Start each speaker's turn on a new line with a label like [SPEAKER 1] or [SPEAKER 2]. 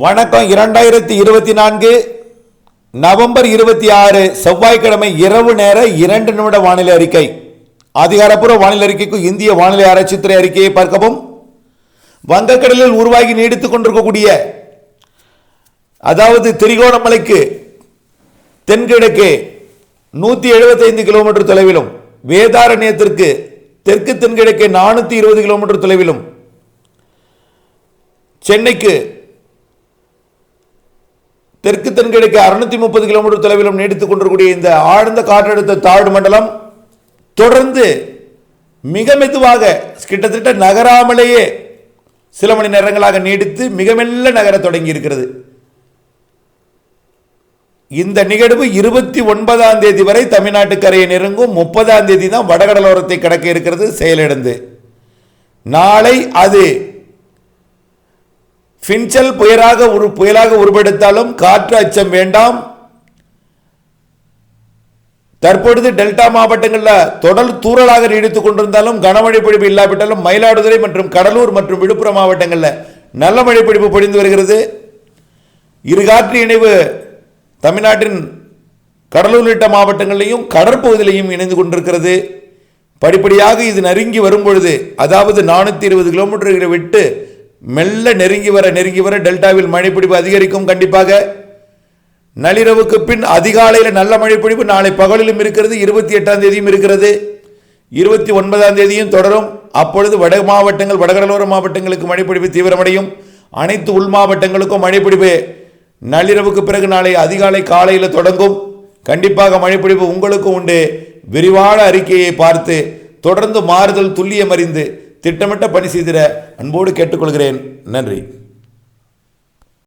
[SPEAKER 1] வணக்கம். 2024 நவம்பர் 26 செவ்வாய்க்கிழமை இரவு நேர 2 நிமிட வானிலை அறிக்கை. அதிகாரப்பூர்வ வானிலை அறிக்கைக்கு இந்திய வானிலை ஆராய்ச்சித்துறை அறிக்கையை பார்க்கவும். வங்கக்கடலில் உருவாகி நீடித்துக் கொண்டிருக்கக்கூடிய அதாவது திரிகோணமலைக்கு தென்கிழக்கே 175 கிலோமீட்டர் தொலைவிலும், வேதாரண்யத்திற்கு தெற்கு தென்கிழக்கே 420 கிலோமீட்டர் தொலைவிலும், சென்னைக்கு தெற்கு தென்கிழக்கு 630 கிலோமீட்டர் தொலைவிலும் நீடித்துக் கொண்டிருக்கூடிய இந்த ஆழ்ந்த காற்றழுத்த தாழ்வு மண்டலம் தொடர்ந்து மிக மெதுவாக கிட்டத்தட்ட நகராமலேயே சில மணி நேரங்களாக நீடித்து மிக மெல்ல நகர தொடங்கி இருக்கிறது. இந்த நிகழ்வு 29ஆம் தேதி வரை தமிழ்நாட்டு கரையை நெருங்கும். 30ஆம் தேதி தான் வடகடலோரத்தை கடக்க இருக்கிறது செயலிழந்து. நாளை அது ஃபின்சல் புயலாக உருவெடுத்தாலும் காற்று அச்சம் வேண்டாம். தற்பொழுது டெல்டா மாவட்டங்களில் தொடர் தூறலாக நீடித்துக் கொண்டிருந்தாலும் கனமழை பொழிவு இல்லாவிட்டாலும் மயிலாடுதுறை மற்றும் கடலூர் மற்றும் விழுப்புரம் மாவட்டங்களில் நல்ல மழை பொழிவு பொழிந்து வருகிறது. இருகாற்று இணைவு தமிழ்நாட்டின் கடலூர் உள்ளிட்ட மாவட்டங்களிலையும் கடற்பகுதியிலையும் இணைந்து கொண்டிருக்கிறது. படிப்படியாக இது நெருங்கி வரும்பொழுது, அதாவது 420 கிலோமீட்டர்களை விட்டு மெல்ல நெருங்கி வர டெல்டாவில் மழைப்பிடிப்பு அதிகரிக்கும். கண்டிப்பாக நள்ளிரவுக்கு பின் அதிகாலையில் நல்ல மழைப்பிடிப்பு நாளை பகலிலும் இருக்கிறது. 28ஆம் தேதியும் இருக்கிறது. 29ஆம் தேதியும் தொடரும். அப்பொழுது வட மாவட்டங்கள், வடகடலோர மாவட்டங்களுக்கு மழைப்பிடிப்பு தீவிரமடையும். அனைத்து உள் மாவட்டங்களுக்கும் மழைப்பிடிப்பு நள்ளிரவுக்கு பிறகு நாளை அதிகாலை காலையில் தொடங்கும். கண்டிப்பாக மழைப்பிடிப்பு உங்களுக்கும் உண்டு. விரிவான அறிக்கையை பார்த்து தொடர்ந்து மாறுதல் துல்லியம் அறிந்து திட்டமிட்ட பணி செய்திட அன்போடு கேட்டுக்கொள்கிறேன். நன்றி.